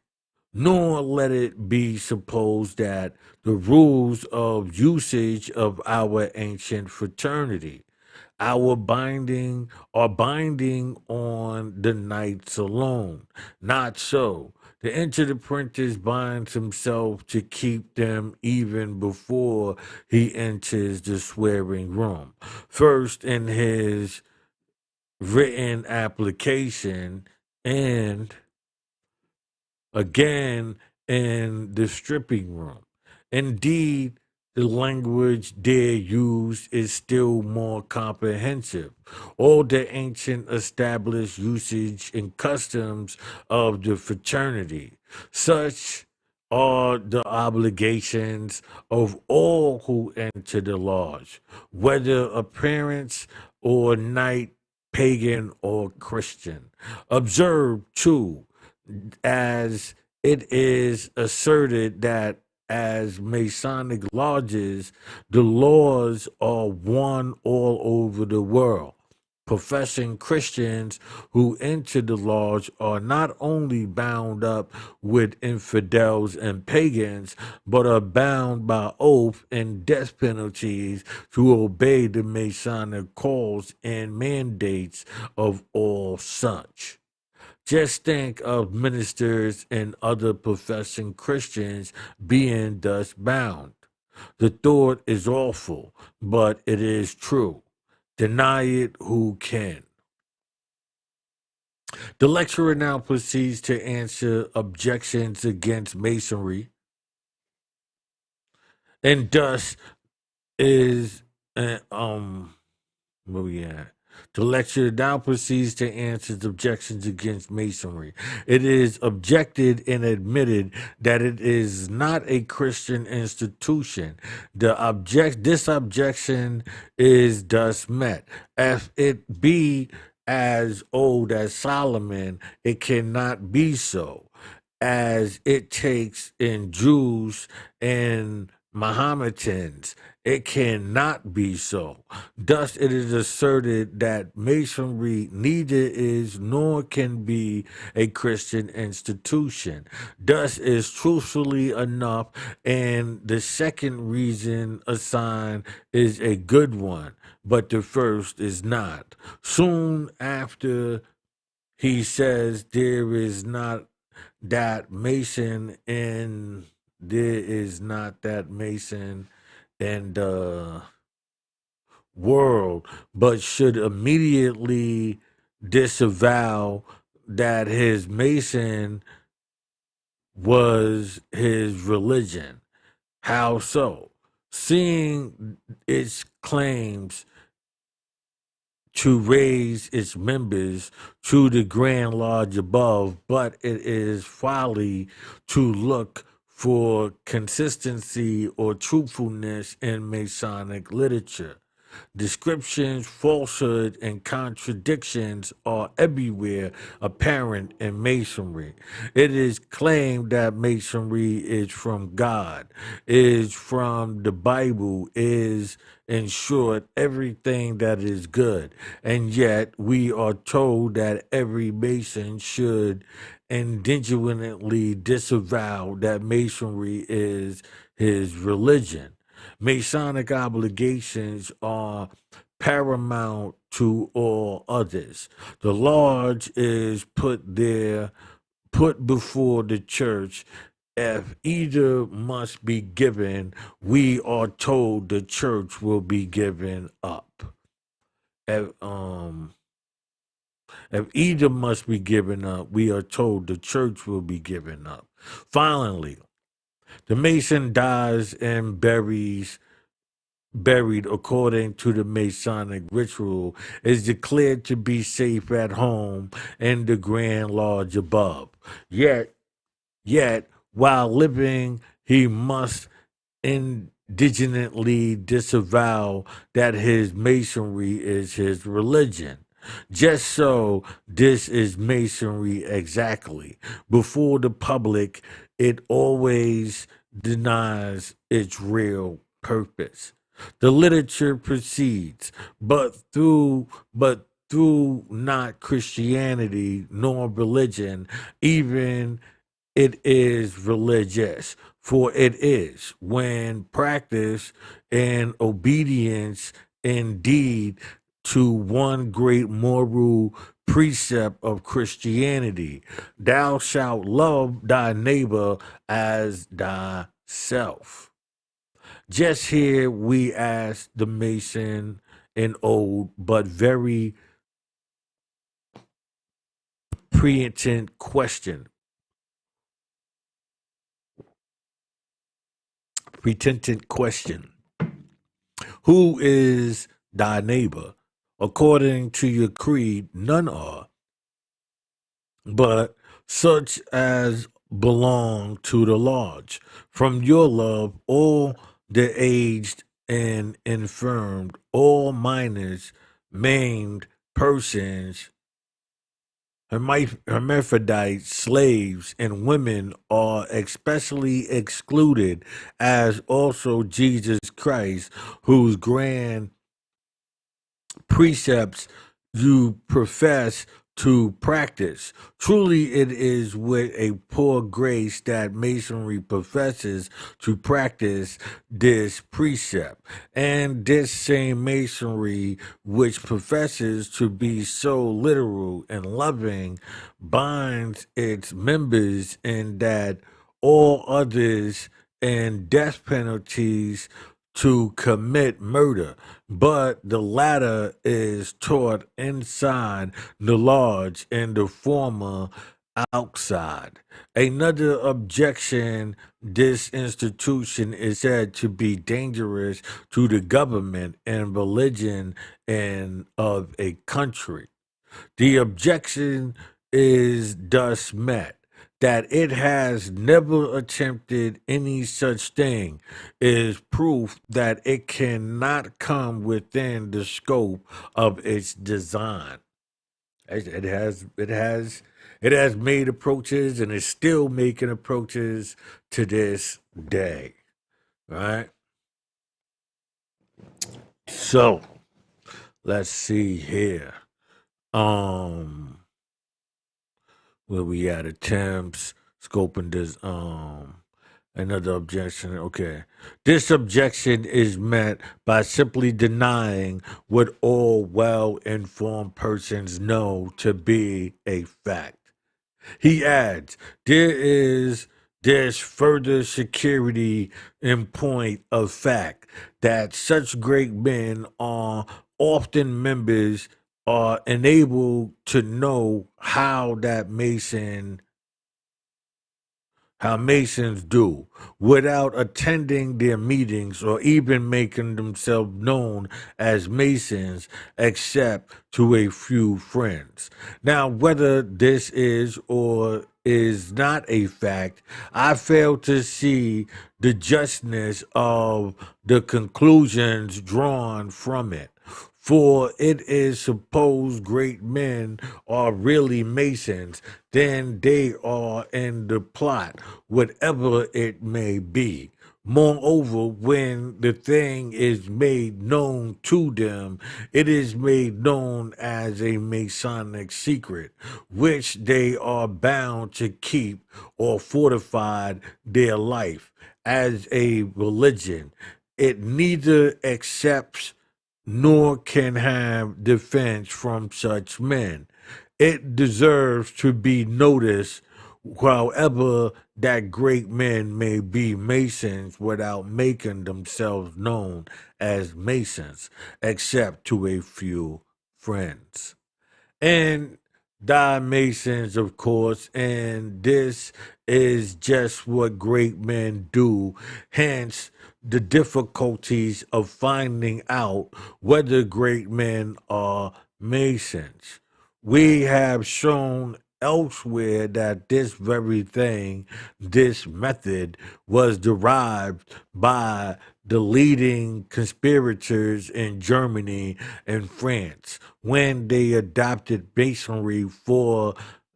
nor let it be supposed that the rules of usage of our ancient fraternity our binding are binding on the knights alone. Not so. The entered apprentice binds himself to keep them even before he enters the swearing room. First in his written application, and again in the stripping room. Indeed, the language there used is still more comprehensive. All the ancient established usage and customs of the fraternity, such are the obligations of all who enter the lodge, whether appearance or knight, pagan or Christian. Observe, too, as it is asserted that as Masonic lodges, the laws are one all over the world. Professing Christians who enter the lodge are not only bound up with infidels and pagans, but are bound by oath and death penalties to obey the Masonic calls and mandates of all such. Just think of ministers and other professing Christians being thus bound. The thought is awful, but it is true. Deny it who can. The lecturer now proceeds to answer objections against Masonry, and thus is where we at? The lecture now proceeds to answer the objections against Masonry. It is objected and admitted that it is not a Christian institution. This objection is thus met. If it be as old as Solomon, it cannot be so, as it takes in Jews and Mohammedans. It cannot be so. Thus, it is asserted that Masonry neither is nor can be a Christian institution. Thus, is truthfully enough, and the second reason assigned is a good one, but the first is not. Soon after, he says there is not that Mason in there is not that Mason in the world, but should immediately disavow that his Mason was his religion. How so? Seeing its claims to raise its members to the Grand Lodge above, but it is folly to look for consistency or truthfulness in Masonic literature. Descriptions, falsehood, and contradictions are everywhere apparent in Masonry. It is claimed that Masonry is from God, is from the Bible, is, in short, everything that is good. And yet, we are told that every Mason should indignantly disavow that Masonry is his religion. Masonic obligations are paramount to all others. The lodge is put before the church. If either must be given, we are told the church will be given up. If, if either must be given up, we are told the church will be given up. Finally, the Mason dies and buried according to the Masonic ritual, is declared to be safe at home in the Grand Lodge above. Yet, while living, he must indigently disavow that his Masonry is his religion. Just so, this is Masonry exactly. Before the public, it always denies its real purpose. The literature proceeds, but through not Christianity nor religion, even it is religious, for it is, when practiced in obedience indeed to one great moral precept of Christianity: thou shalt love thy neighbor as thyself. Just here we ask the Mason an old but very pertinent question. Retentant question. Who is thy neighbor? According to your creed, none are, but such as belong to the lodge. From your love, all the aged and infirmed, all minors, maimed persons, hermaphrodite slaves and women are especially excluded, as also Jesus Christ, whose grand precepts you profess to practice. Truly, it is with a poor grace that Masonry professes to practice this precept. And this same Masonry, which professes to be so literal and loving, binds its members in that all others and death penalties to commit murder, but the latter is taught inside the lodge and the former outside. Another objection: this institution is said to be dangerous to the government and religion and of a country. The objection is thus met. That it has never attempted any such thing is proof that it cannot come within the scope of its design. It has made approaches and is still making approaches to this day. Right? So let's see here. Um where we at attempts scoping this another objection. Okay, this objection is met by simply denying what all well-informed persons know to be a fact. He adds, there's further security in point of fact that such great men are often members are enabled to know how Masons do, without attending their meetings or even making themselves known as Masons, except to a few friends. Now, whether this is or is not a fact, I fail to see the justness of the conclusions drawn from it. For it is supposed great men are really Masons, then they are in the plot, whatever it may be. Moreover, when the thing is made known to them, it is made known as a Masonic secret, which they are bound to keep or fortify their life as a religion. It neither accepts nor can have defense from such men. It deserves to be noticed, however, that great men may be Masons without making themselves known as Masons, except to a few friends and Masons, of course, and this is just what great men do. Hence, the difficulties of finding out whether great men are Masons. We have shown elsewhere that this very thing, this method, was derived by the leading conspirators in Germany and France when they adopted Masonry for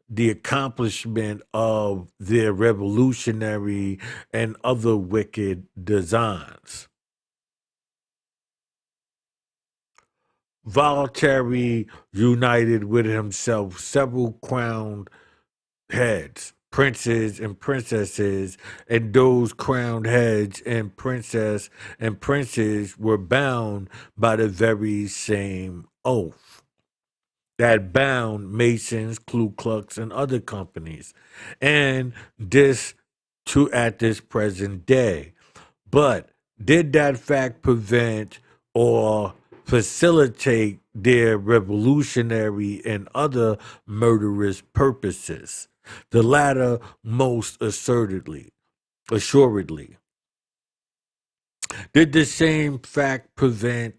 the accomplishment of their revolutionary and other wicked designs. Voltaire united with himself several crowned heads, princes and princesses, and those crowned heads and princes were bound by the very same oath that bound Masons, Ku Klux, and other companies, and this to at this present day. But did that fact prevent or facilitate their revolutionary and other murderous purposes? The latter most assuredly. Did the same fact prevent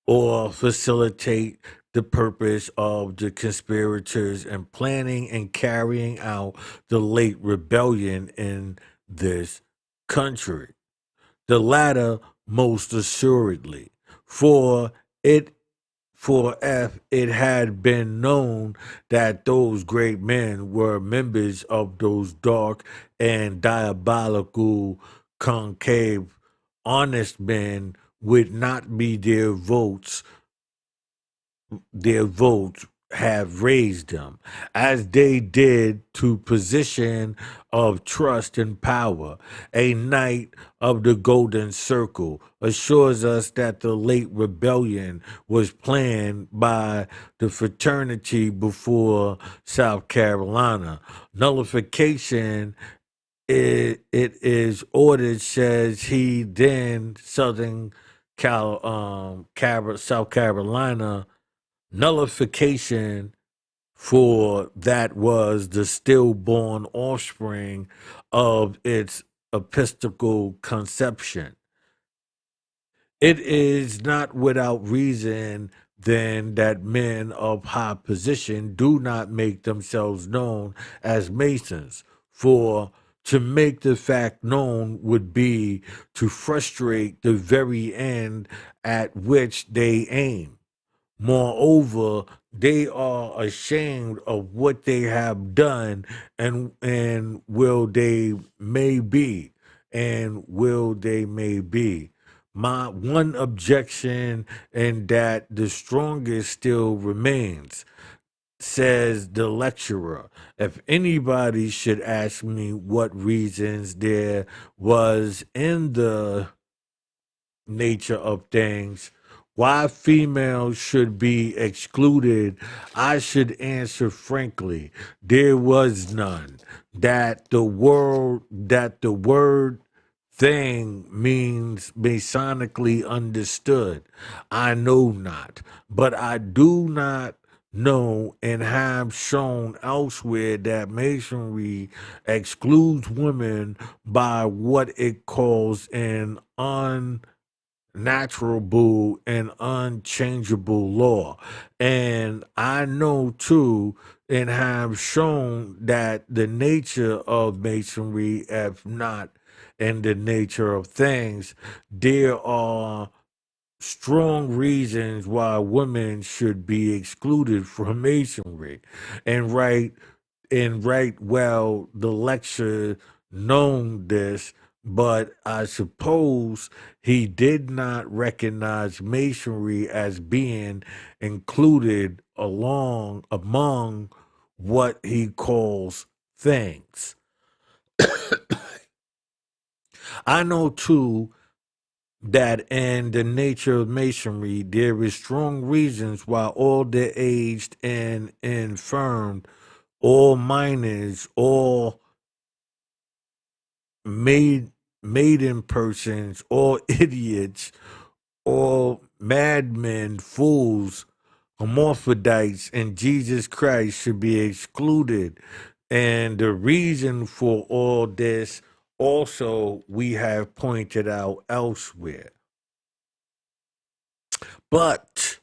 or facilitate the purpose of the conspirators in planning and carrying out the late rebellion in this country? The latter most assuredly, for it For if it had been known that those great men were members of those dark and diabolical concave, honest men would not be their votes have raised them, as they did to position of trust and power. A knight of the Golden Circle assures us that the late rebellion was planned by the fraternity before South Carolina. Nullification it is ordered, says he, then South Carolina. Nullification for that was the stillborn offspring of its episcopal conception. It is not without reason then that men of high position do not make themselves known as Masons, for to make the fact known would be to frustrate the very end at which they aim. Moreover, they are ashamed of what they have done, and will they may be. My one objection, and that the strongest still remains, says the lecturer. If anybody should ask me what reasons there was in the nature of things, why females should be excluded, I should answer frankly, there was none. That the word thing means masonically understood. I know not, but I do not know and have shown elsewhere that masonry excludes women by what it calls an naturable and unchangeable law. And I know too and have shown that the nature of masonry, if not in the nature of things, there are strong reasons why women should be excluded from masonry. And right well the lecture known this, but I suppose he did not recognize masonry as being included along among what he calls things. I know too that in the nature of masonry there is strong reasons why all the aged and infirmed, all minors, all made maiden persons, all idiots, all madmen, fools, hermaphrodites, and Jesus Christ should be excluded. And the reason for all this also we have pointed out elsewhere. But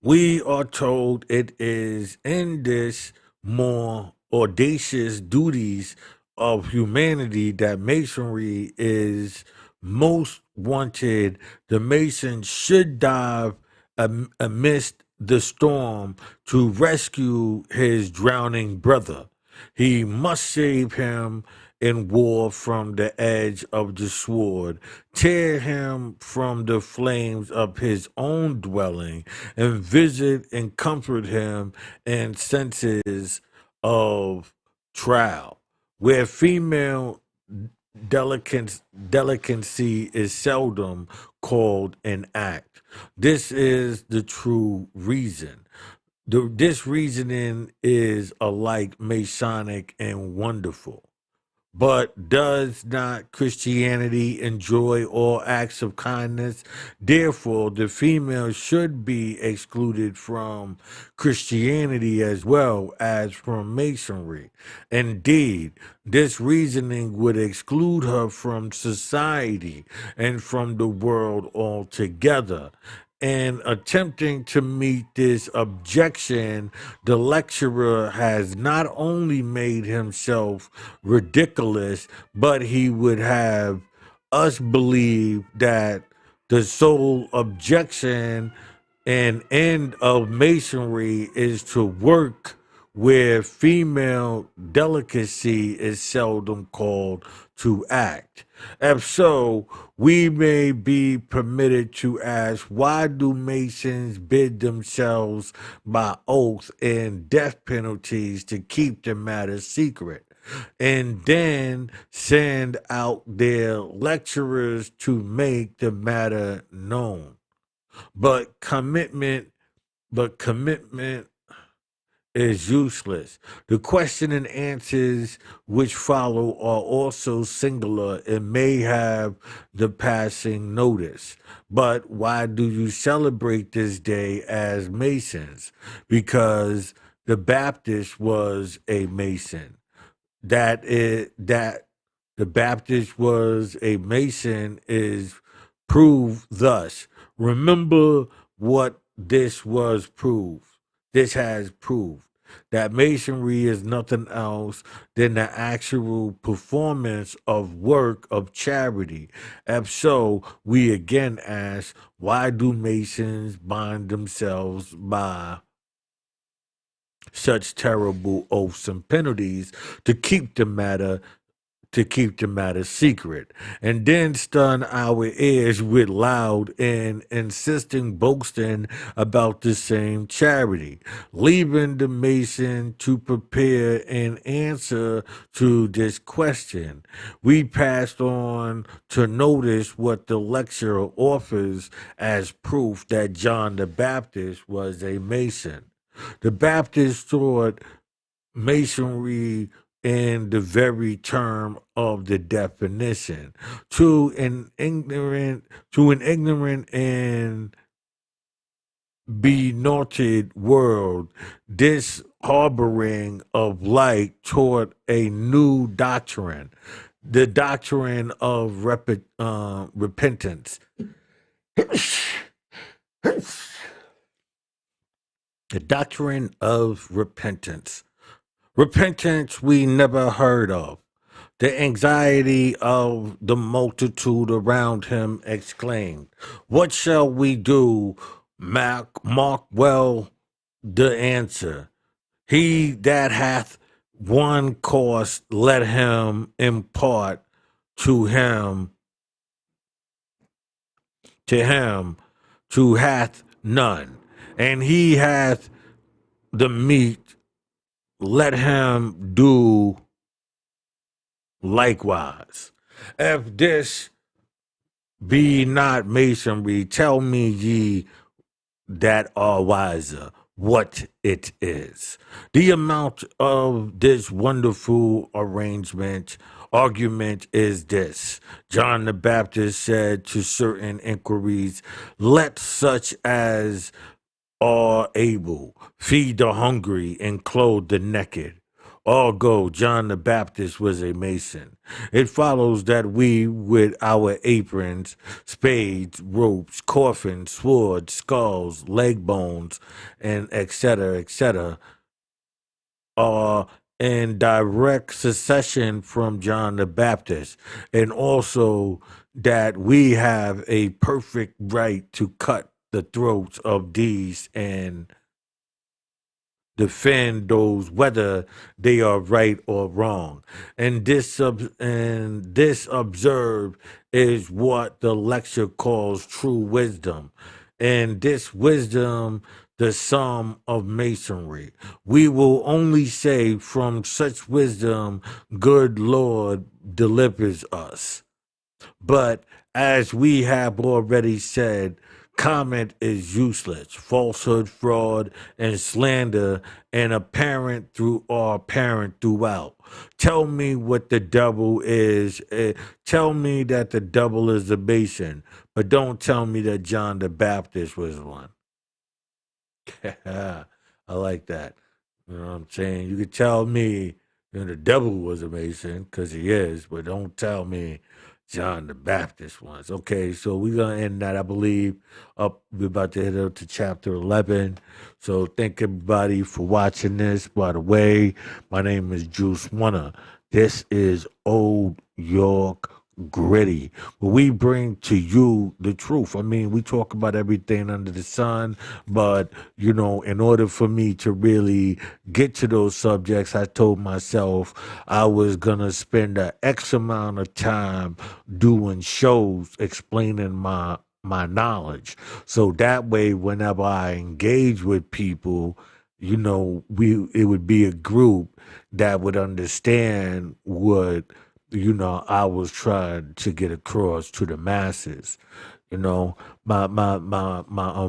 we are told it is in this more audacious duties of humanity that masonry is most wanted. The mason should dive amidst the storm to rescue his drowning brother. He must save him in war from the edge of the sword, tear him from the flames of his own dwelling, and visit and comfort him in senses of trial, where female delicacy is seldom called an act. This is the true reason. This reasoning is alike Masonic and wonderful. But does not Christianity enjoy all acts of kindness? Therefore, the female should be excluded from Christianity as well as from Masonry. Indeed, this reasoning would exclude her from society and from the world altogether. In attempting to meet this objection, the lecturer has not only made himself ridiculous, but he would have us believe that the sole objection An end of masonry is to work where female delicacy is seldom called to act. If so, we may be permitted to ask, why do Masons bid themselves by oath and death penalties to keep the matter secret, and then send out their lecturers to make the matter known? But commitment is useless. The question and answers which follow are also singular and may have the passing notice. But why do you celebrate this day as Masons? Because the Baptist was a Mason. That the Baptist was a Mason is proved thus. Remember what this was proved. This has proved that Masonry is nothing else than the actual performance of work of charity. If so, we again ask, why do Masons bind themselves by such terrible oaths and penalties to keep the matter secret, and then stun our ears with loud and insisting boasting about the same charity, leaving the Mason to prepare an answer to this question. We passed on to notice what the lecturer offers as proof that John the Baptist was a Mason. The Baptist thought Masonry in the very term of the definition. To an ignorant and benighted world, this harboring of light toward a new doctrine, the doctrine of repentance. The doctrine of repentance. Repentance we never heard of. The anxiety of the multitude around him exclaimed, what shall we do? Mark well the answer. He that hath one course, let him impart to him who hath none. And he hath the meat, let him do likewise. If this be not masonry, tell me ye that are wiser what it is. The amount of this wonderful argument is this. John the Baptist said to certain inquiries, let such as are able feed the hungry and clothe the naked. Although John the Baptist was a Mason, it follows that we, with our aprons, spades, ropes, coffins, swords, skulls, leg bones, and etc., are in direct succession from John the Baptist, and also that we have a perfect right to cut the throats of these and defend those whether they are right or wrong. And this observe is what the lecture calls true wisdom. And this wisdom, the sum of masonry. We will only say from such wisdom, good Lord delivers us. But as we have already said, comment is useless. Falsehood, fraud, and slander and apparent throughout. Tell me what the devil is. Tell me that the devil is a Mason, but don't tell me that John the Baptist was one. I like that. You know what I'm saying? You could tell me the devil was a Mason, because he is, but don't tell me John the Baptist was. Okay, so we're going to end that, I believe. We're about to hit up to chapter 11. So thank everybody for watching this. By the way, my name is Juice Warner. This is Old York gritty. But we bring to you the truth. I mean, we talk about everything under the sun, but you know, in order for me to really get to those subjects, I told myself I was gonna spend a X amount of time doing shows explaining my knowledge. So that way whenever I engage with people, you know, we it would be a group that would understand what I was trying to get across to the masses. You know, my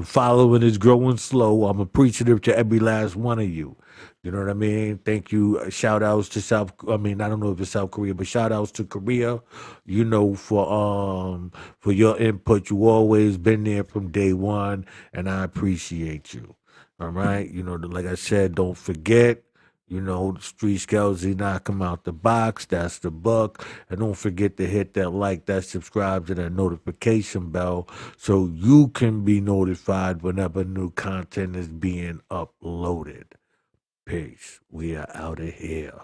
following is growing slow. I'm appreciative to every last one of you. You know what I mean? Thank you. Shout outs to South. I mean, I don't know if it's South Korea, but shout outs to Korea. You know, for your input. You always been there from day one, and I appreciate you. All right. You know, like I said, don't forget. You know, the Street Scouts, they knock them out the box. That's the book. And don't forget to hit that like, that subscribe to that notification bell so you can be notified whenever new content is being uploaded. Peace. We are out of here.